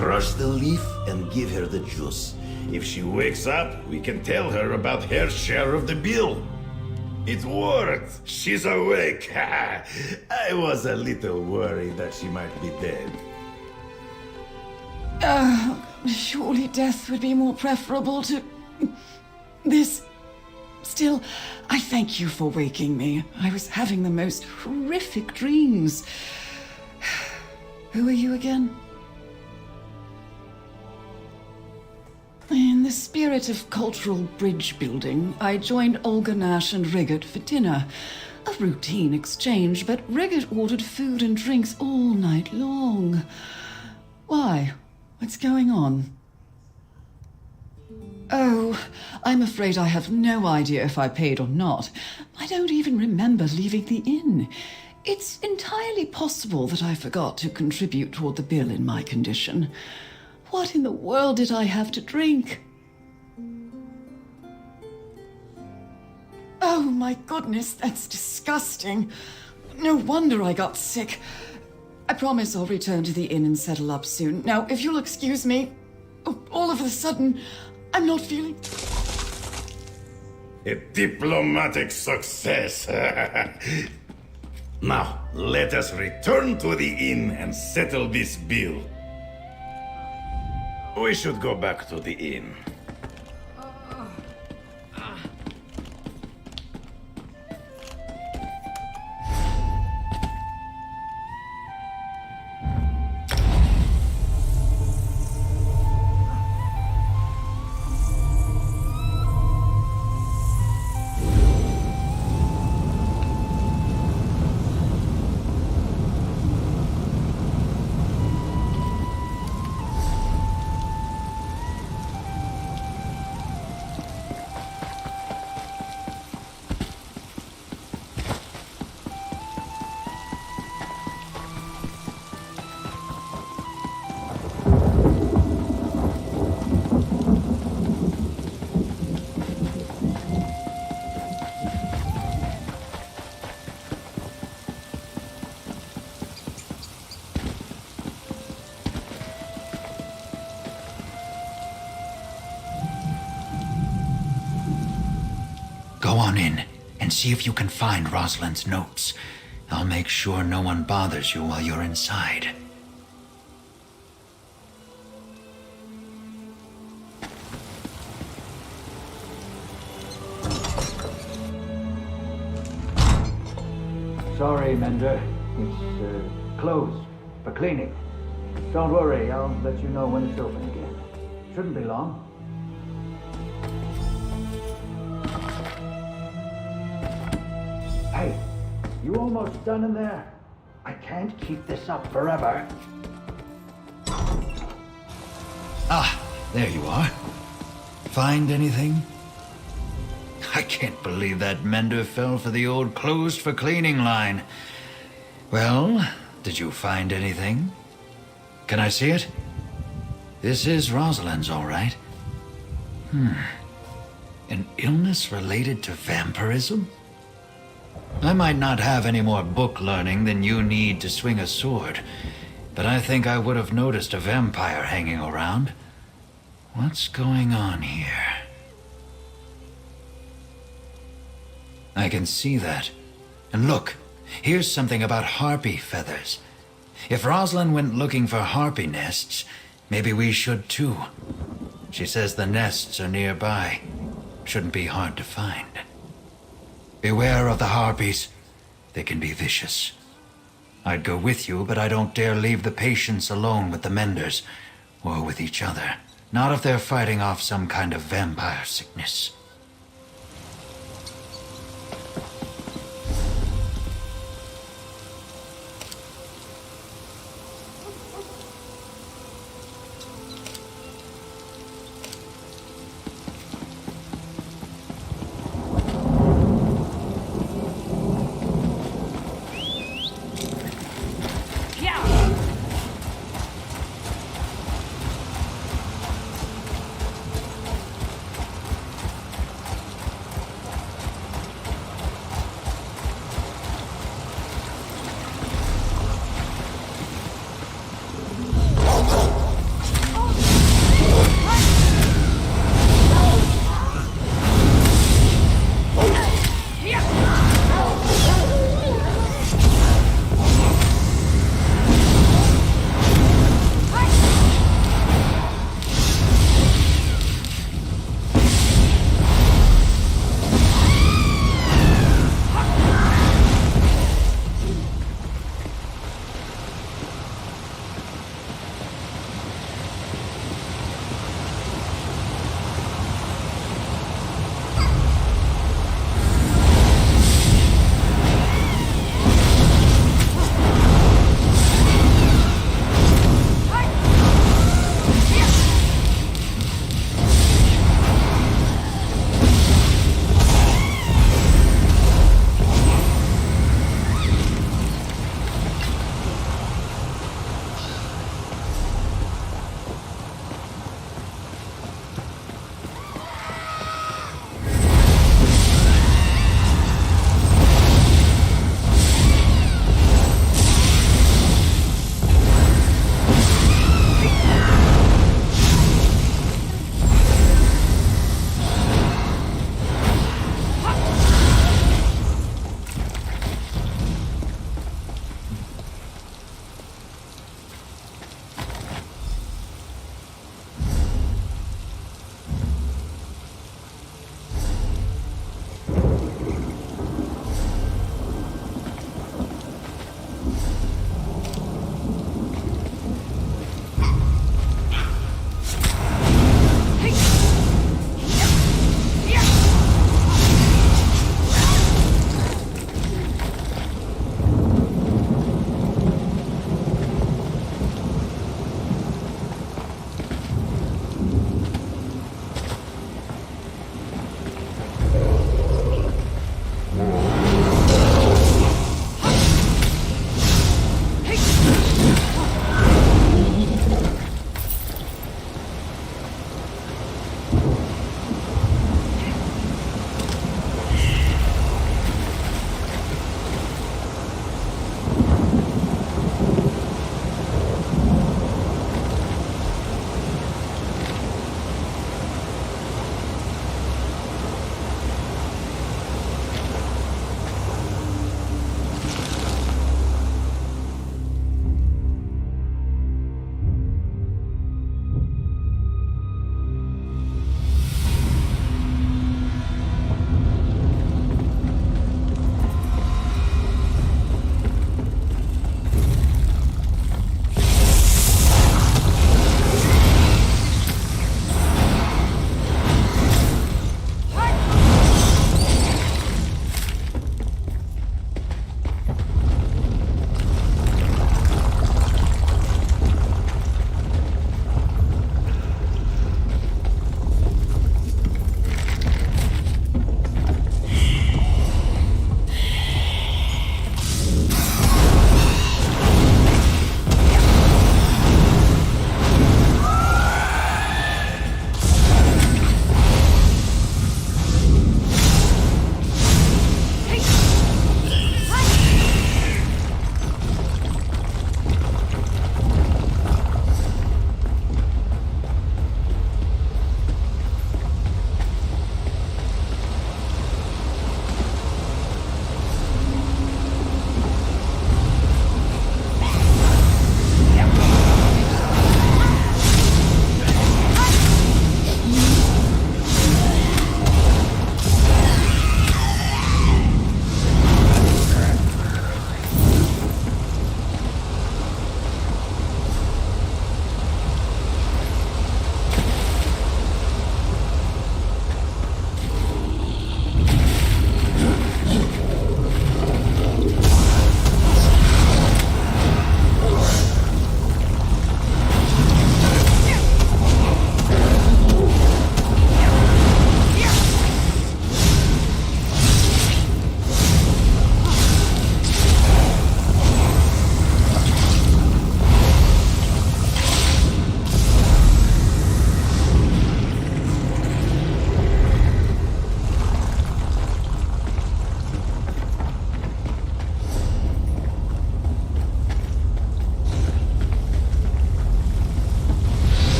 Crush the leaf and give her the juice. If she wakes up, we can tell her about her share of the bill. It worked! She's awake! I was a little worried that she might be dead. Surely death would be more preferable to this. Still, I thank you for waking me. I was having the most horrific dreams. Who are you again? In the spirit of cultural bridge building, I joined Olga Nash and Rigott for dinner. A routine exchange, but Rigott ordered food and drinks all night long. Why? What's going on? Oh, I'm afraid I have no idea if I paid or not. I don't even remember leaving the inn. It's entirely possible that I forgot to contribute toward the bill in my condition. What in the world did I have to drink? Oh my goodness, that's disgusting. No wonder I got sick. I promise I'll return to the inn and settle up soon. Now, if you'll excuse me, all of a sudden, I'm not feeling... A diplomatic success. Now, let us return to the inn and settle this bill. We should go back to the inn. Go on in and see if you can find Rosalind's notes. I'll make sure no one bothers you while you're inside. Sorry, Mender. It's closed for cleaning. Don't worry, I'll let you know when it's open again. Shouldn't be long. Hey, you almost done in there? I can't keep this up forever. Ah, there you are. Find anything? I can't believe that Mender fell for the old closed for cleaning line. Well, did you find anything? Can I see it? This is Rosalind's, all right. An illness related to vampirism? I might not have any more book learning than you need to swing a sword, but I think I would have noticed a vampire hanging around. What's going on here? I can see that. And look, here's something about harpy feathers. If Rosalind went looking for harpy nests, maybe we should too. She says the nests are nearby. Shouldn't be hard to find. Beware of the harpies. They can be vicious. I'd go with you, but I don't dare leave the patients alone with the Menders, or with each other. Not if they're fighting off some kind of vampire sickness.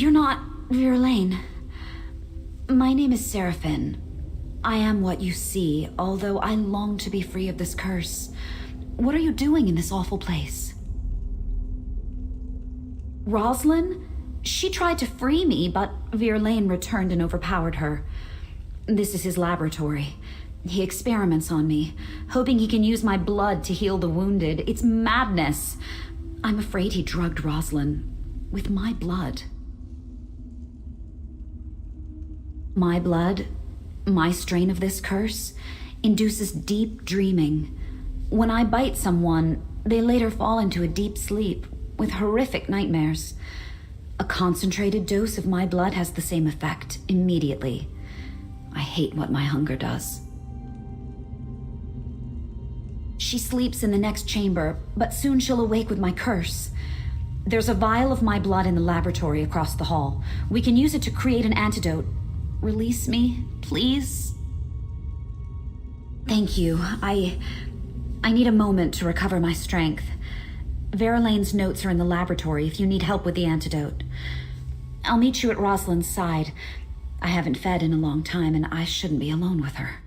You're not Verlaine. My name is Seraphin. I am what you see, although I long to be free of this curse. What are you doing in this awful place? Rosalind? She tried to free me, but Verlaine returned and overpowered her. This is his laboratory. He experiments on me, hoping he can use my blood to heal the wounded. It's madness. I'm afraid he drugged Rosalind with my blood. My blood, my strain of this curse, induces deep dreaming. When I bite someone, they later fall into a deep sleep with horrific nightmares. A concentrated dose of my blood has the same effect immediately. I hate what my hunger does. She sleeps in the next chamber, but soon she'll awake with my curse. There's a vial of my blood in the laboratory across the hall. We can use it to create an antidote. Release me, please? Thank you. I need a moment to recover my strength. Verlaine's notes are in the laboratory if you need help with the antidote. I'll meet you at Rosalind's side. I haven't fed in a long time, and I shouldn't be alone with her.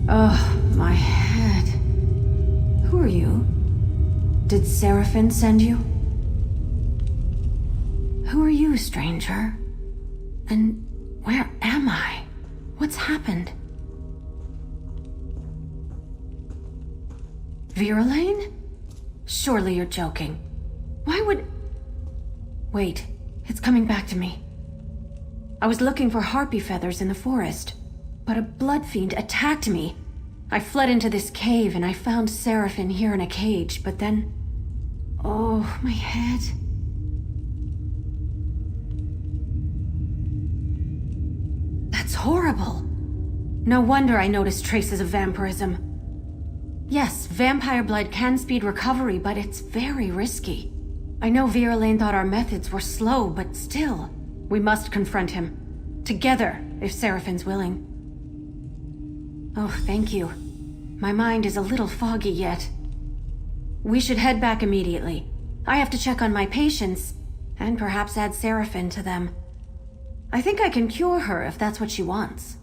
Oh, my head. Who are you? Did Seraphin send you? Who are you, stranger? And where am I? What's happened? Verlaine? Surely you're joking. Why would... Wait, it's coming back to me. I was looking for harpy feathers in the forest, but a blood fiend attacked me. I fled into this cave and I found Seraphin here in a cage, but then... Oh, my head. That's horrible. No wonder I noticed traces of vampirism. Yes, vampire blood can speed recovery, but it's very risky. I know Verlaine thought our methods were slow, but still, we must confront him. Together, if Seraphin's willing. Oh, thank you. My mind is a little foggy yet. We should head back immediately. I have to check on my patients, and perhaps add Seraphin to them. I think I can cure her if that's what she wants.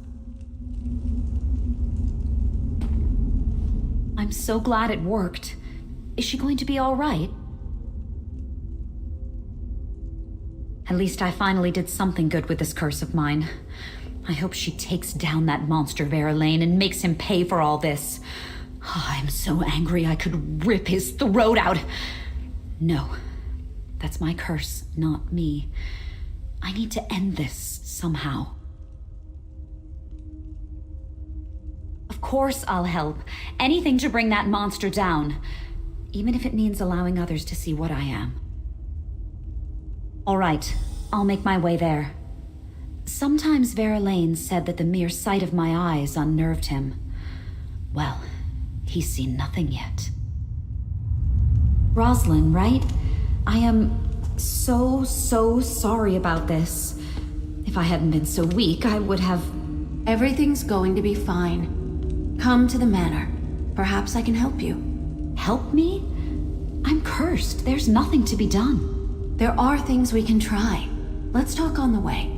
I'm so glad it worked. Is she going to be all right? At least I finally did something good with this curse of mine. I hope she takes down that monster Verlaine and makes him pay for all this. I'm so angry I could rip his throat out. No, that's my curse, not me. I need to end this somehow. Of course I'll help. Anything to bring that monster down. Even if it means allowing others to see what I am. All right, I'll make my way there. Sometimes Verlaine said that the mere sight of my eyes unnerved him. Well, he's seen nothing yet. Rosalind, right? I am so sorry about this. If I hadn't been so weak, I would have... Everything's going to be fine. Come to the manor. Perhaps I can help you. Help me? I'm cursed. There's nothing to be done. There are things we can try. Let's talk on the way.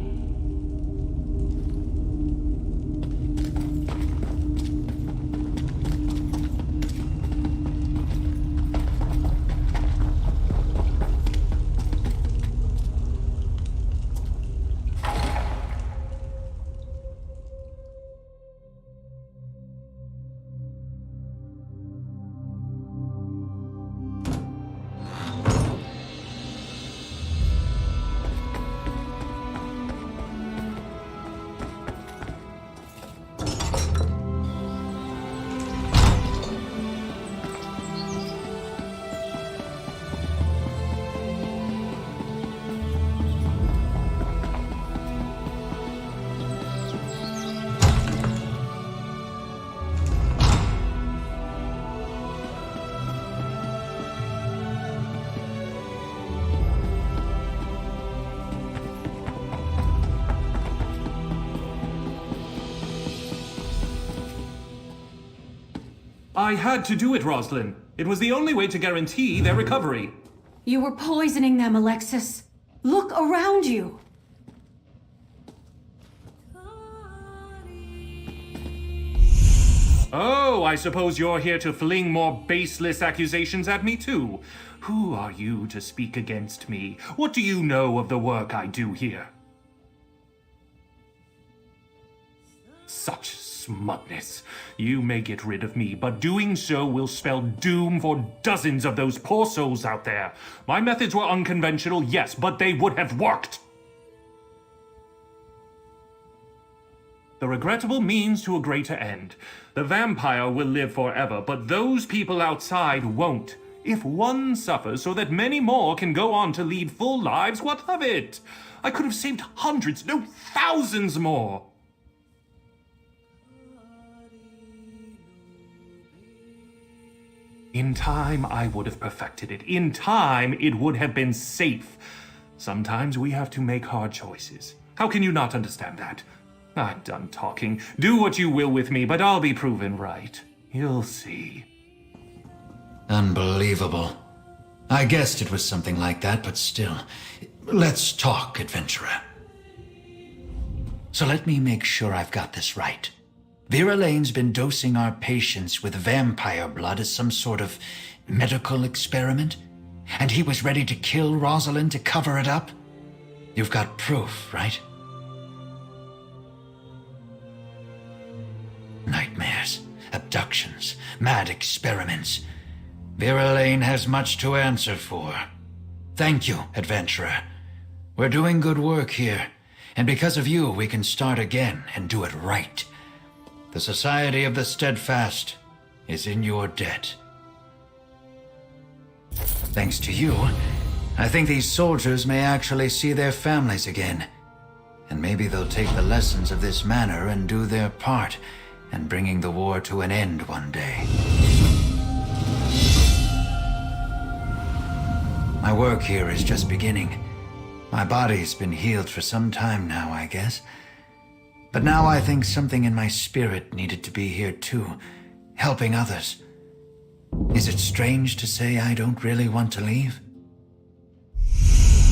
I had to do it, Rosalind. It was the only way to guarantee their recovery. You were poisoning them, Alexis. Look around you. Oh, I suppose you're here to fling more baseless accusations at me, too. Who are you to speak against me? What do you know of the work I do here? Such smuggness. You may get rid of me, but doing so will spell doom for dozens of those poor souls out there. My methods were unconventional, yes, but they would have worked. The regrettable means to a greater end. The vampire will live forever, but those people outside won't. If one suffers so that many more can go on to lead full lives, what of it? I could have saved hundreds, no, thousands more. In time, I would have perfected it. In time, it would have been safe. Sometimes we have to make hard choices. How can you not understand that? I'm done talking. Do what you will with me, but I'll be proven right. You'll see. Unbelievable. I guessed it was something like that, but still. Let's talk, adventurer. So let me make sure I've got this right. Verlaine's been dosing our patients with vampire blood as some sort of medical experiment? And he was ready to kill Rosalind to cover it up? You've got proof, right? Nightmares, abductions, mad experiments. Verlaine has much to answer for. Thank you, adventurer. We're doing good work here, and because of you, we can start again and do it right. The Society of the Steadfast is in your debt. Thanks to you, I think these soldiers may actually see their families again. And maybe they'll take the lessons of this manor and do their part in bringing the war to an end one day. My work here is just beginning. My body's been healed for some time now, I guess. But now I think something in my spirit needed to be here too, helping others. Is it strange to say I don't really want to leave?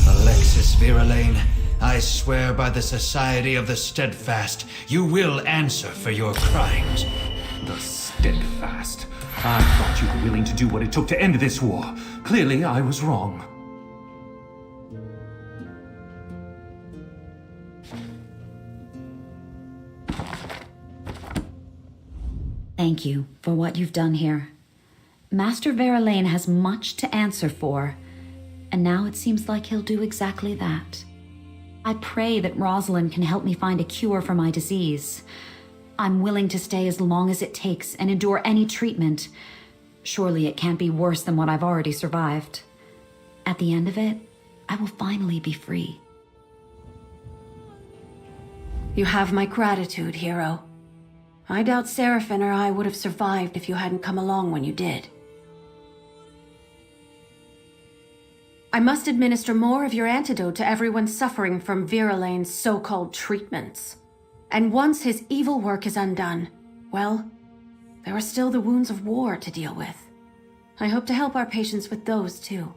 Alexis Verlaine, I swear by the Society of the Steadfast, you will answer for your crimes. The Steadfast. I thought you were willing to do what it took to end this war. Clearly, I was wrong. Thank you for what you've done here. Master Verlaine has much to answer for, and now it seems like he'll do exactly that. I pray that Rosalind can help me find a cure for my disease. I'm willing to stay as long as it takes and endure any treatment. Surely it can't be worse than what I've already survived. At the end of it, I will finally be free. You have my gratitude, hero. I doubt Seraphin or I would have survived if you hadn't come along when you did. I must administer more of your antidote to everyone suffering from Verlaine's so-called treatments. And once his evil work is undone, well, there are still the wounds of war to deal with. I hope to help our patients with those, too.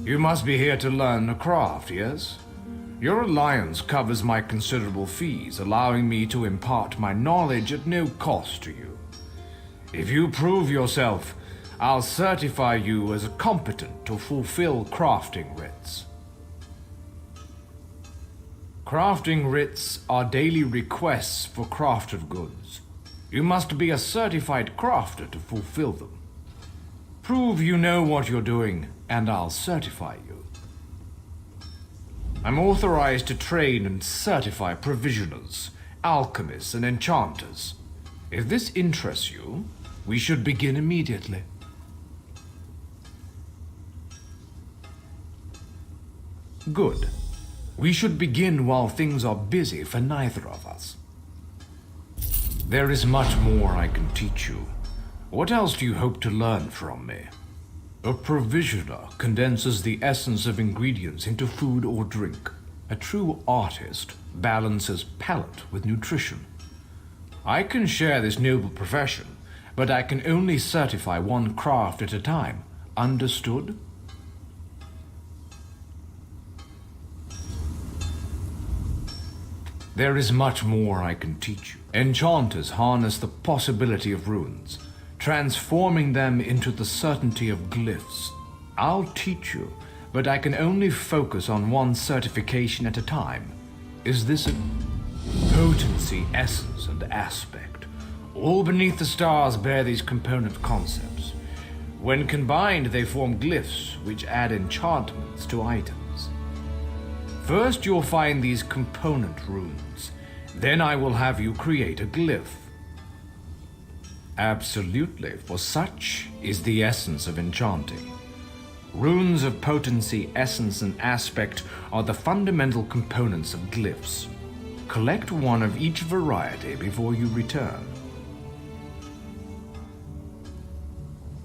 You must be here to learn the craft, yes? Your alliance covers my considerable fees, allowing me to impart my knowledge at no cost to you. If you prove yourself, I'll certify you as competent to fulfill crafting writs. Crafting writs are daily requests for crafted goods. You must be a certified crafter to fulfill them. Prove you know what you're doing, and I'll certify you. I'm authorized to train and certify provisioners, alchemists, and enchanters. If this interests you, we should begin immediately. Good. We should begin while things are busy for neither of us. There is much more I can teach you. What else do you hope to learn from me? A provisioner condenses the essence of ingredients into food or drink. A true artist balances palate with nutrition. I can share this noble profession, but I can only certify one craft at a time. Understood? There is much more I can teach you. Enchanters harness the possibility of runes, transforming them into the certainty of glyphs. I'll teach you, but I can only focus on one certification at a time. Is this a potency, essence, and aspect? All beneath the stars bear these component concepts. When combined, they form glyphs, which add enchantments to items. First, you'll find these component runes. Then I will have you create a glyph. Absolutely, for such is the essence of enchanting. Runes of potency, essence, and aspect are the fundamental components of glyphs. Collect one of each variety before you return.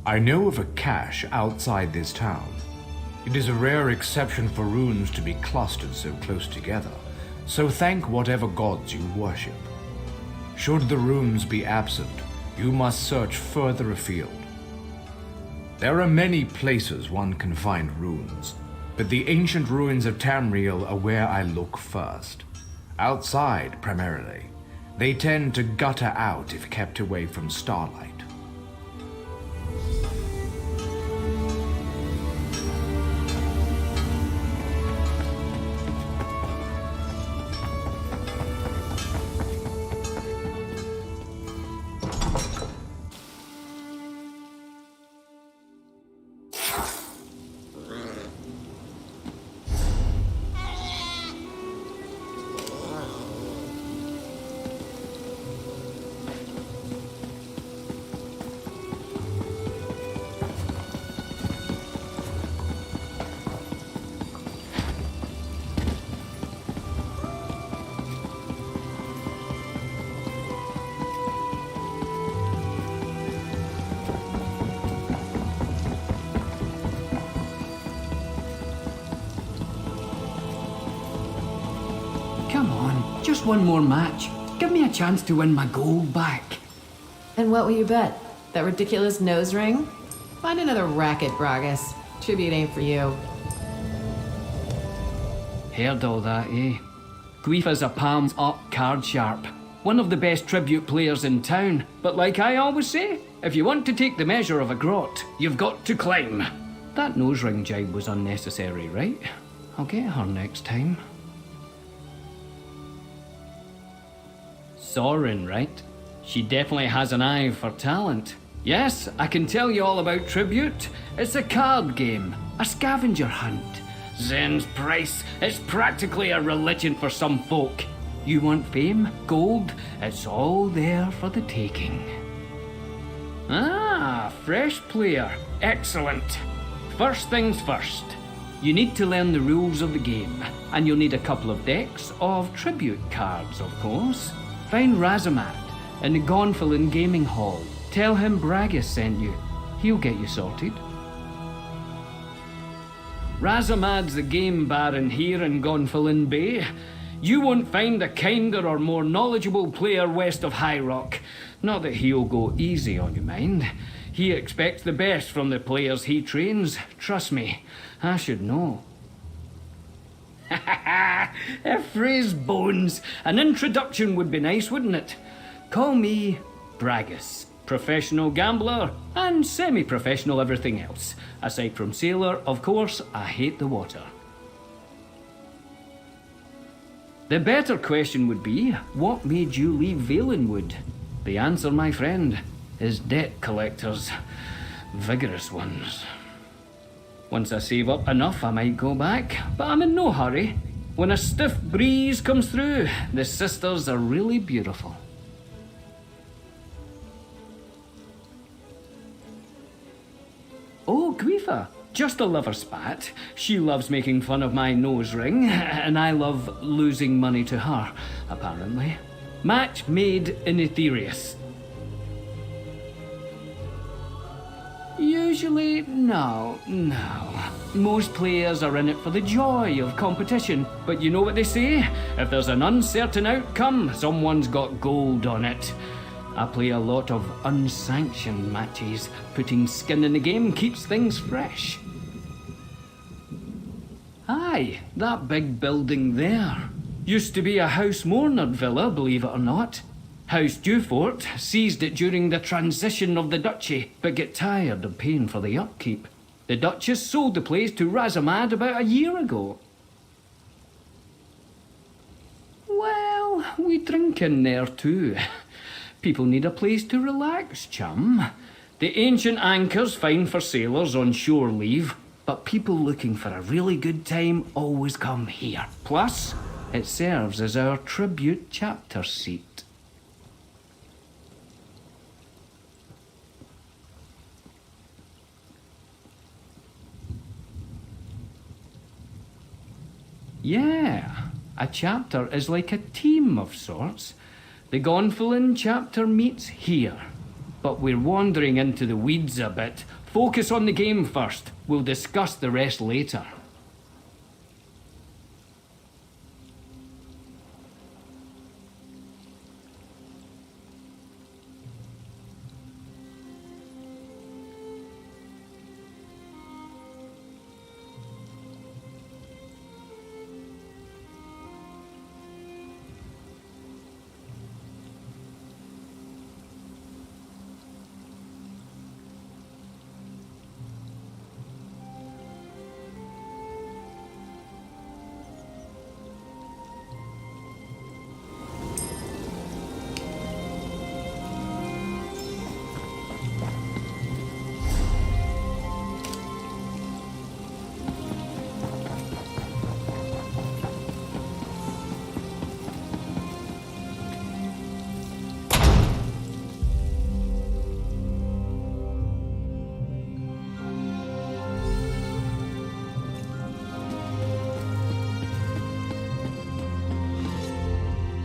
I know of a cache outside this town. It is a rare exception for runes to be clustered so close together, so thank whatever gods you worship. Should the runes be absent, you must search further afield. There are many places one can find runes, but the ancient ruins of Tamriel are where I look first. Outside, primarily. They tend to gutter out if kept away from starlight. Come on, just one more match. Give me a chance to win my gold back. And what will you bet? That ridiculous nose ring? Find another racket, Bragas. Tribute ain't for you. Heard all that, eh? Guifa's a palms up card sharp. One of the best tribute players in town. But like I always say, if you want to take the measure of a grot, you've got to climb. That nose ring jibe was unnecessary, right? I'll get her next time. Sorin, right? She definitely has an eye for talent. Yes, I can tell you all about Tribute. It's a card game, a scavenger hunt. Zen's price, it's practically a religion for some folk. You want fame, gold, it's all there for the taking. Ah, fresh player. Excellent. First things first. You need to learn the rules of the game, and you'll need a couple of decks of Tribute cards, of course. Find Razamad in the Gonfalon Gaming Hall. Tell him Bragas sent you. He'll get you sorted. Razamad's the game baron here in Gonfalon Bay. You won't find a kinder or more knowledgeable player west of High Rock. Not that he'll go easy on you, mind. He expects the best from the players he trains. Trust me, I should know. Freeze bones. An introduction would be nice, wouldn't it? Call me Bragas. Professional gambler and semi-professional everything else. Aside from sailor, of course, I hate the water. The better question would be, what made you leave Valenwood? The answer, my friend, is debt collectors. Vigorous ones. Once I save up enough, I might go back, but I'm in no hurry. When a stiff breeze comes through, the sisters are really beautiful. Oh, Guifa, just a lover spat. She loves making fun of my nose ring, and I love losing money to her, apparently. Match made in Aetherius. Usually, no. Most players are in it for the joy of competition, but you know what they say? If there's an uncertain outcome, someone's got gold on it. I play a lot of unsanctioned matches. Putting skin in the game keeps things fresh. Aye, that big building there. Used to be a House Mornard villa, believe it or not. House Dewfort seized it during the transition of the duchy, but get tired of paying for the upkeep. The Duchess sold the place to Razamad about a year ago. Well, we drink in there too. People need a place to relax, chum. The ancient anchor's fine for sailors on shore leave, but people looking for a really good time always come here. Plus, it serves as our tribute chapter seat. Yeah, a chapter is like a team of sorts. The Gonfalon chapter meets here. But we're wandering into the weeds a bit. Focus on the game first. We'll discuss the rest later.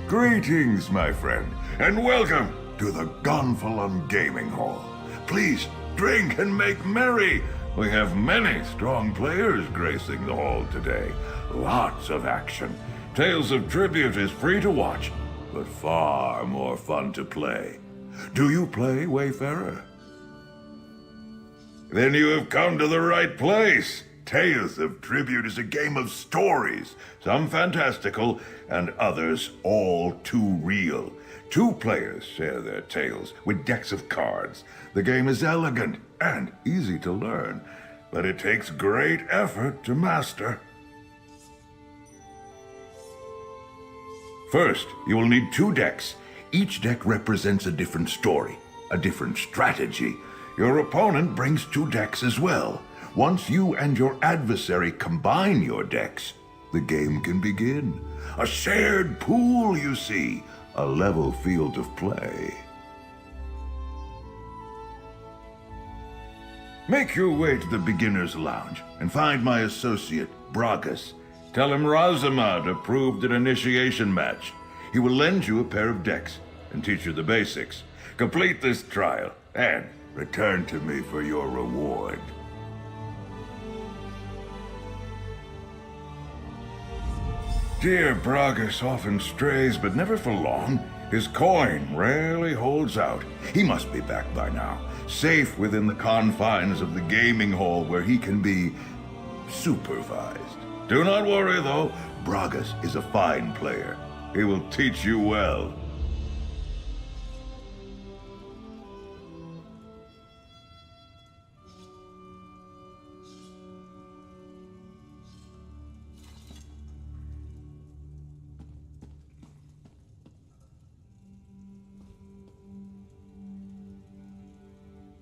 Greetings, my friend, and welcome to the Gonfalon Gaming Hall. Please drink and make merry. We have many strong players gracing the hall today. Lots of action. Tales of Tribute is free to watch, but far more fun to play. Do you play, Wayfarer? Then you have come to the right place. Tales of Tribute is a game of stories, some fantastical and others all too real. Two players share their tales with decks of cards. The game is elegant and easy to learn, but it takes great effort to master. First, you will need 2 decks. Each deck represents a different story, a different strategy. Your opponent brings 2 decks as well. Once you and your adversary combine your decks, the game can begin. A shared pool, you see. A level field of play. Make your way to the beginner's lounge and find my associate, Bragas. Tell him Razamad approved an initiation match. He will lend you a pair of decks and teach you the basics. Complete this trial and return to me for your reward. Dear Bragas often strays, but never for long. His coin rarely holds out. He must be back by now, safe within the confines of the gaming hall where he can be supervised. Do not worry, though. Bragas is a fine player. He will teach you well.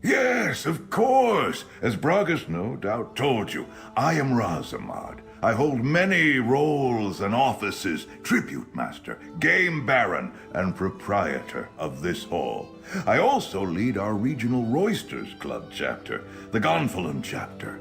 Yes, Yes, of course. As Bragas no doubt told you, I am Razamad. I hold many roles and offices: tribute master, game baron, and proprietor of this hall. I also lead our regional Roysters Club chapter, the Gonfalon chapter.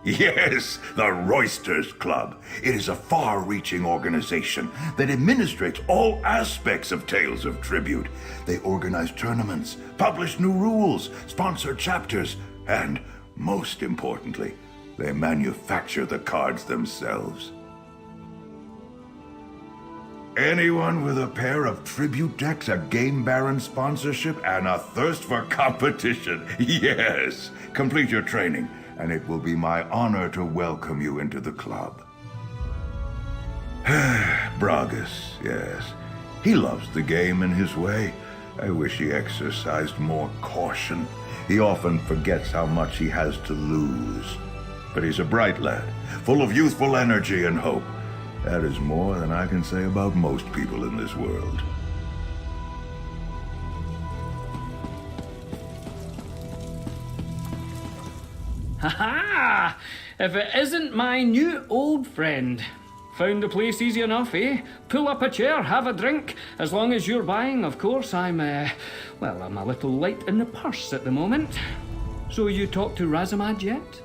Yes, the Roysters Club. It is a far-reaching organization that administrates all aspects of Tales of Tribute. They organize tournaments, publish new rules, sponsor chapters, and, most importantly, they manufacture the cards themselves. Anyone with a pair of tribute decks, a Game Baron sponsorship, and a thirst for competition, yes, complete your training, and it will be my honor to welcome you into the club. Bragas, yes. He loves the game in his way. I wish he exercised more caution. He often forgets how much he has to lose. But he's a bright lad, full of youthful energy and hope. That is more than I can say about most people in this world. Ha-ha! If it isn't my new old friend. Found the place easy enough, eh? Pull up a chair, have a drink. As long as you're buying, of course. I'm a little light in the purse at the moment. So you talked to Razamad yet?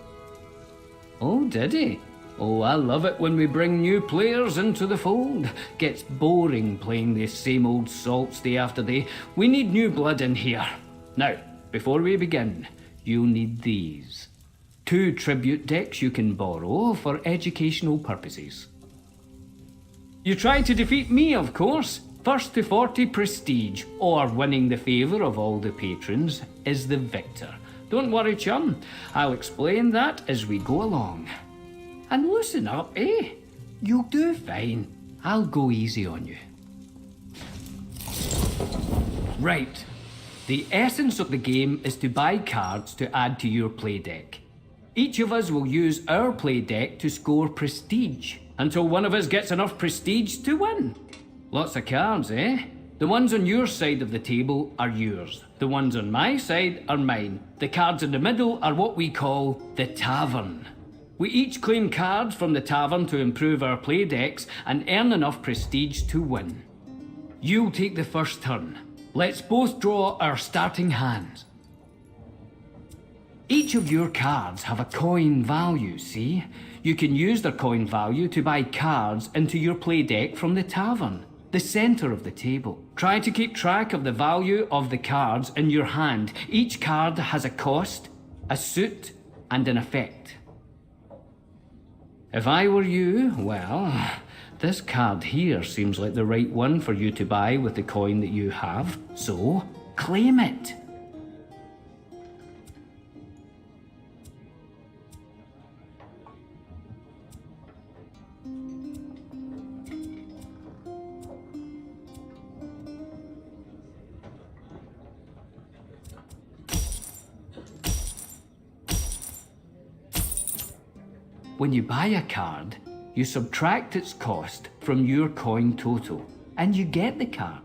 Oh, did he? Oh, I love it when we bring new players into the fold. Gets boring playing the same old salts day after day. We need new blood in here. Now, before we begin, you'll need these. 2 tribute decks you can borrow for educational purposes. You try to defeat me, of course. First to 40 prestige, or winning the favour of all the patrons, is the victor. Don't worry, chum. I'll explain that as we go along. And loosen up, eh? You'll do fine. I'll go easy on you. Right. The essence of the game is to buy cards to add to your play deck. Each of us will use our play deck to score prestige, until one of us gets enough prestige to win. Lots of cards, eh? The ones on your side of the table are yours. The ones on my side are mine. The cards in the middle are what we call the tavern. We each claim cards from the tavern to improve our play decks and earn enough prestige to win. You'll take the first turn. Let's both draw our starting hands. Each of your cards have a coin value, see? You can use their coin value to buy cards into your play deck from the tavern, the centre of the table. Try to keep track of the value of the cards in your hand. Each card has a cost, a suit, and an effect. If I were you, well, this card here seems like the right one for you to buy with the coin that you have, so claim it. When you buy a card, you subtract its cost from your coin total, and you get the card.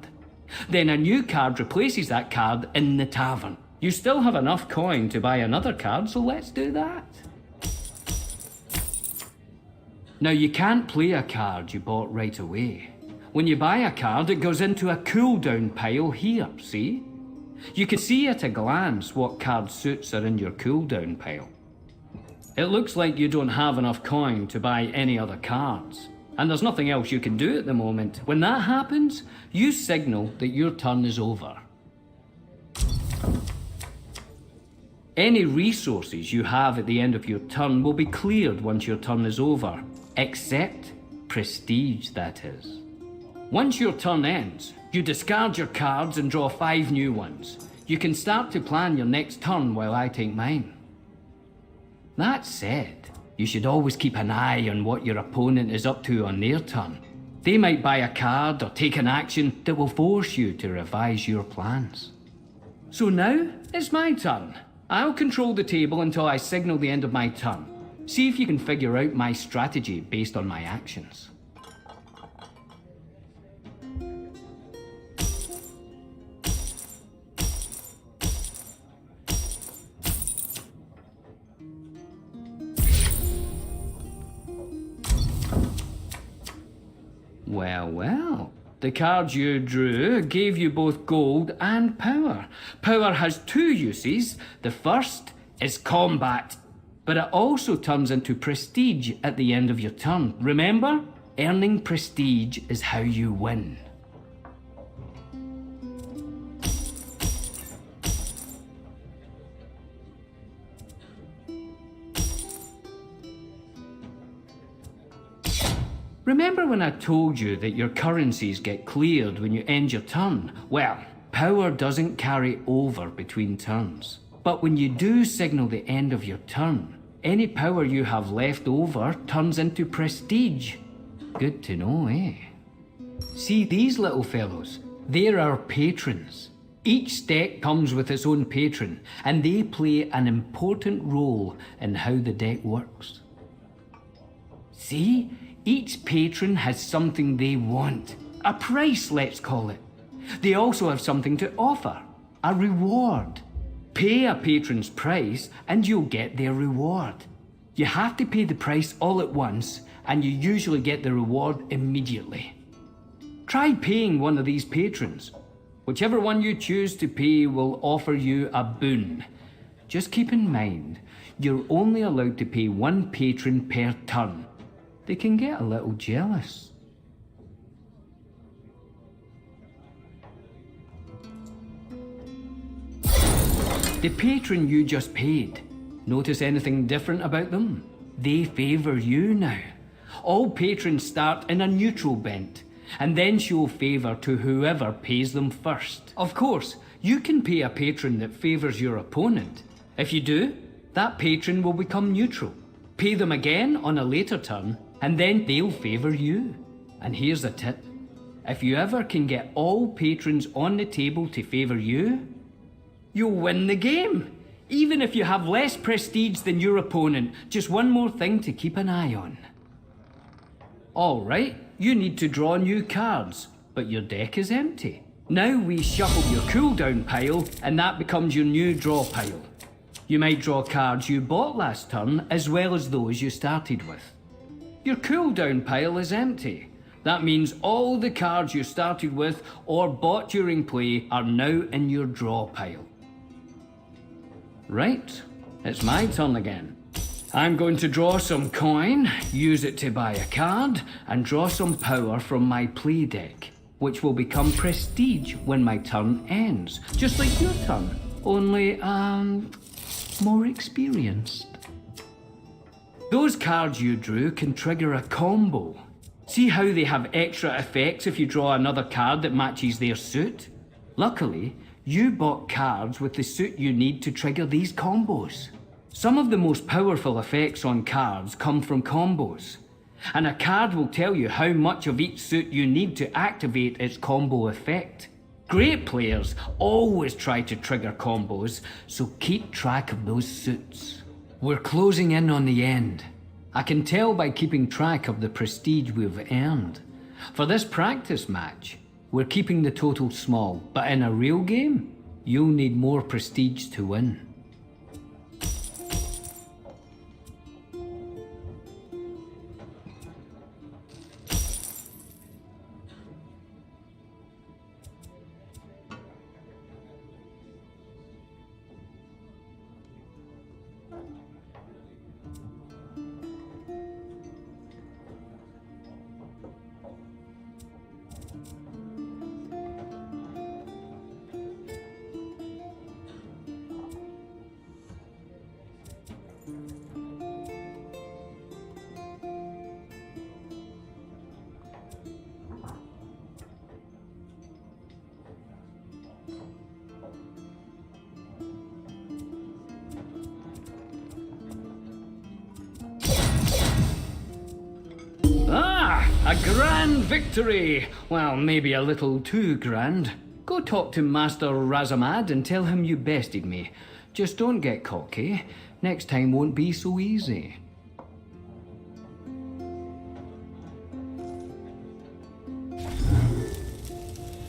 Then a new card replaces that card in the tavern. You still have enough coin to buy another card, so let's do that. Now you can't play a card you bought right away. When you buy a card, it goes into a cooldown pile here, see? You can see at a glance what card suits are in your cooldown pile. It looks like you don't have enough coin to buy any other cards, and there's nothing else you can do at the moment. When that happens, you signal that your turn is over. Any resources you have at the end of your turn will be cleared once your turn is over, except prestige, that is. Once your turn ends, you discard your cards and draw 5 new ones. You can start to plan your next turn while I take mine. That said, you should always keep an eye on what your opponent is up to on their turn. They might buy a card or take an action that will force you to revise your plans. So now, it's my turn. I'll control the table until I signal the end of my turn. See if you can figure out my strategy based on my actions. Well, well. The cards you drew gave you both gold and power. Power has two uses. The first is combat, but it also turns into prestige at the end of your turn. Remember, earning prestige is how you win. Remember when I told you that your currencies get cleared when you end your turn? Well, power doesn't carry over between turns. But when you do signal the end of your turn, any power you have left over turns into prestige. Good to know, eh? See these little fellows? They're our patrons. Each deck comes with its own patron, and they play an important role in how the deck works. See? Each patron has something they want. A price, let's call it. They also have something to offer. A reward. Pay a patron's price and you'll get their reward. You have to pay the price all at once and you usually get the reward immediately. Try paying one of these patrons. Whichever one you choose to pay will offer you a boon. Just keep in mind, you're only allowed to pay one patron per turn. They can get a little jealous. The patron you just paid, notice anything different about them? They favour you now. All patrons start in a neutral bent, and then show favour to whoever pays them first. Of course, you can pay a patron that favours your opponent. If you do, that patron will become neutral. Pay them again on a later turn, and then they'll favour you. And here's a tip. If you ever can get all patrons on the table to favour you, you'll win the game. Even if you have less prestige than your opponent. Just one more thing to keep an eye on. Alright, you need to draw new cards, but your deck is empty. Now we shuffle your cooldown pile, and that becomes your new draw pile. You might draw cards you bought last turn, as well as those you started with. Your cooldown pile is empty. That means all the cards you started with or bought during play are now in your draw pile. Right, it's my turn again. I'm going to draw some coin, use it to buy a card, and draw some power from my play deck, which will become prestige when my turn ends. Just like your turn, only, more experienced. Those cards you drew can trigger a combo. See how they have extra effects if you draw another card that matches their suit? Luckily, you bought cards with the suit you need to trigger these combos. Some of the most powerful effects on cards come from combos, and a card will tell you how much of each suit you need to activate its combo effect. Great players always try to trigger combos, so keep track of those suits. We're closing in on the end. I can tell by keeping track of the prestige we've earned. For this practice match, we're keeping the total small, but in a real game, you'll need more prestige to win. A grand victory! Well, maybe a little too grand. Go talk to Master Razamad and tell him you bested me. Just don't get cocky. Next time won't be so easy.